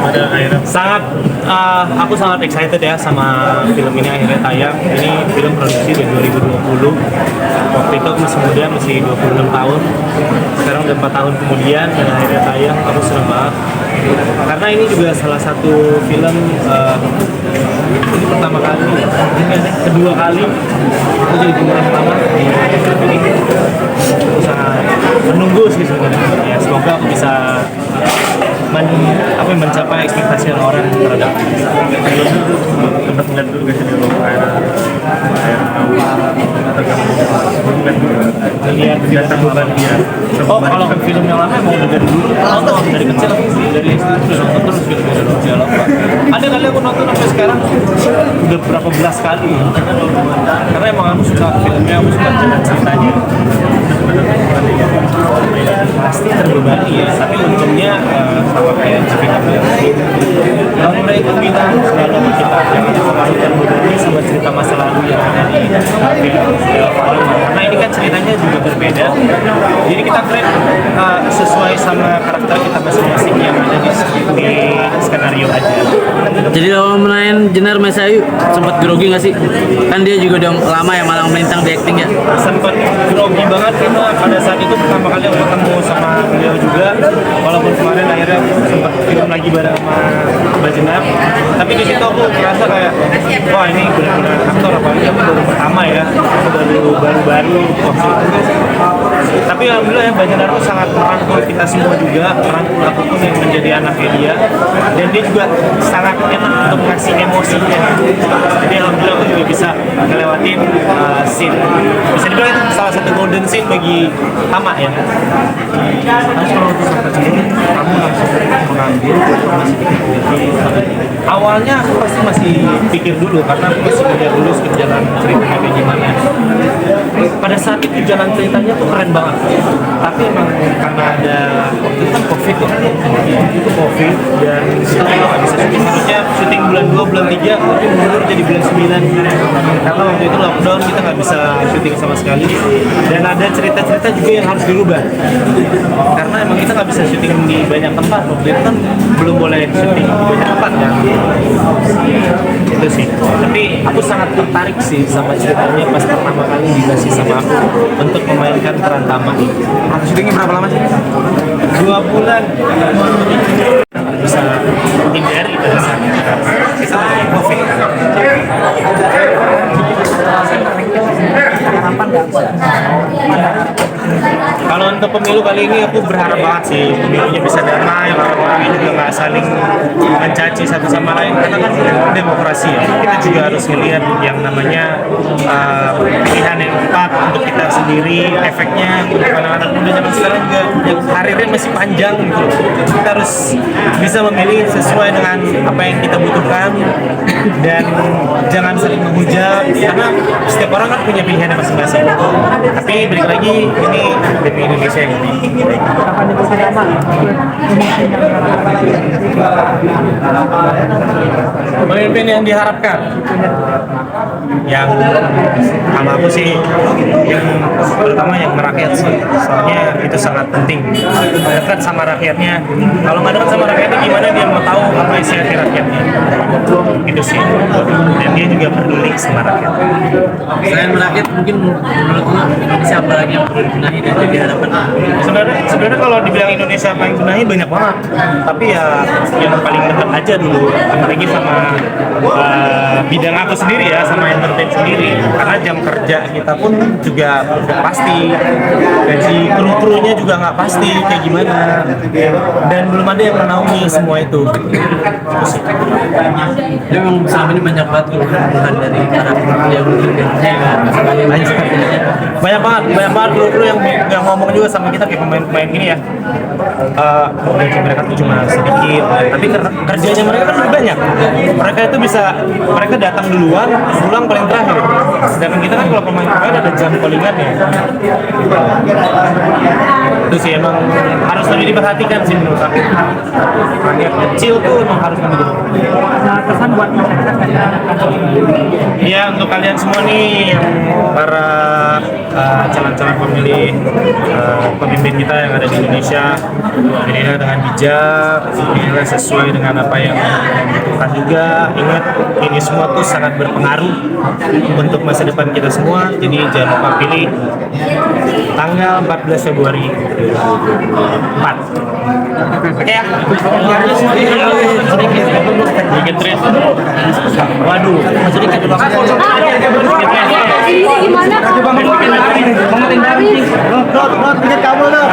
pada akhirnya? Aku sangat excited ya sama film ini akhirnya tayang. Ini film produksi dari 2020. Waktu itu aku masih muda, masih 26 tahun. Sekarang udah 4 tahun kemudian dan akhirnya tayang. Aku senang banget. Karena ini juga salah satu film ini pertama kali, kedua kali aku jadi pemeran utama di film ini. Aku sangat menunggu sih sebenarnya. Ya, semoga aku bisa mencapai ekspektasi orang terhadap Sempat ngeliat dulu guys di luar air lihat biasa beban dia. Oh, kalau film yang lama mau dari dulu, nonton dari kecil, dari SD udah nonton terus film dari dulu. Ada kali aku nonton sampai sekarang udah berapa belas kali. Karena emang aku suka filmnya, aku suka jalan ceritanya. Pasti terbebani ya, tapi untungnya sama kayak cerita kalau mereka bilang selalu sama kita jangan terlalu terbebani sama cerita masa lalu yang ada di film. Karena ini kan ceritanya juga berbeda, jadi kita create sesuai sama karakter kita masing-masing yang ada di skenario aja. Jadi kalau main Jenar Mesayu sempat grogi nggak sih? Kan dia juga udah lama ya malang melintang di acting ya. Sempat grogi banget karena pada saat itu pertama kali aku ketemu sama beliau juga, walaupun kemarin akhirnya sempat film lagi bareng sama Mbak Jenar, tapi di situ aku merasa kayak wah ini benar-benar aktor, apalagi aku baru pertama ya, aku baru-baru waktu itu. Tapi alhamdulillah ya Mbak Jenar tuh sangat merangkul kita semua juga, merangkul aku pun yang menjadi anaknya dia, dan dia juga sangat enak untuk ngasih emosinya. Jadi alhamdulillah aku juga bisa ngelewatin scene, bisa dibilang itu salah satu golden scene bagi Tama ya. Terus kalau untuk sampai sini kamu langsung mengambil atau masih pikir-pikir? Awalnya aku pasti masih pikir dulu karena aku masih lihat dulu jalan ceritanya kayak gimana. Pada saat itu jalan ceritanya tuh keren banget. Tapi emang karena ada waktu itu kan COVID ya, itu COVID dan kita nggak bisa syuting, harusnya syuting bulan 2, bulan 3, tapi mundur jadi bulan 9 karena waktu itu lockdown, kita nggak bisa syuting sama sekali dan ada cerita-cerita juga yang harus dirubah karena emang kita nggak bisa syuting di banyak tempat. Waktu itu kan belum boleh syuting di banyak tempat kan. Itu sih, tapi aku sangat tertarik sih sama ceritanya pas pertama kali dikasih sama aku untuk memainkan peran Tama. Proses syutingnya berapa lama sih? 2 bulan bisa hindari pada saat itu karena kita lagi COVID. Kalau untuk pemilu kali ini aku berharap banget sih pemilunya bisa damai, orang-orangnya juga nggak saling mencaci satu sama lain karena kan demokrasi ya. Kita juga harus melihat yang namanya pilihan yang tepat untuk kita sendiri, efeknya untuk anak-anak muda zaman sekarang juga yang karirnya masih panjang gitu. Kita harus bisa memilih sesuai dengan apa yang kita butuhkan dan jangan saling menghujat karena setiap orang kan punya pilihannya masing-masing. Tapi balik lagi ini demi Indonesia yang lebih baik. Pemimpin yang diharapkan, yang sama aku sih, yang pertama yang merakyat sih, soalnya itu sangat penting. Dekat sama rakyatnya. Kalau nggak dekat sama rakyatnya, gimana dia mau tahu apa isi hati rakyatnya? Itu sih. Dan dia juga peduli sama rakyat. Selain merakyat mungkin menurutmu siapa lagi yang perlu dibenahi dan jadi harapan? Sebenarnya kalau dibilang Indonesia paling benahi banyak banget, tapi ya yang paling dekat aja dulu, apalagi sama bidang aku sendiri ya, sama entertain sendiri, karena jam kerja kita pun juga nggak pasti, gaji kru-krunya juga nggak pasti kayak gimana, dan belum ada yang menaungi semua itu. Jadi memang selama ini banyak banget keluhan dari para kru yang banyak banget kru-kru yang ngomong juga sama kita kayak pemain-pemain gini ya. Gaji mereka tuh cuma sedikit, tapi kerjanya mereka kan lebih banyak. Mereka itu bisa, mereka datang duluan, pulang paling terakhir. Sedangkan kita kan kalau pemain-pemain ada jam callingan ya. Itu sih emang harus lebih diperhatikan sih menurut aku. Rakyat kecil tuh emang harus lebih diperhatikan. Nah, pesan buat masyarakat Iya, untuk kalian semua nih yang para calon-calon pemilih pemimpin kita yang ada di Indonesia, pilihlah dengan bijak, pilihlah sesuai dengan apa yang dibutuhkan juga. Ingat, ini semua tuh sangat berpengaruh untuk masa depan kita semua. Jadi jangan lupa pilih tanggal 14 Februari 4. Oke ya? Sedikit Tris. Waduh, sedikit dulu. Ini gimana? Bang, kamu, udah.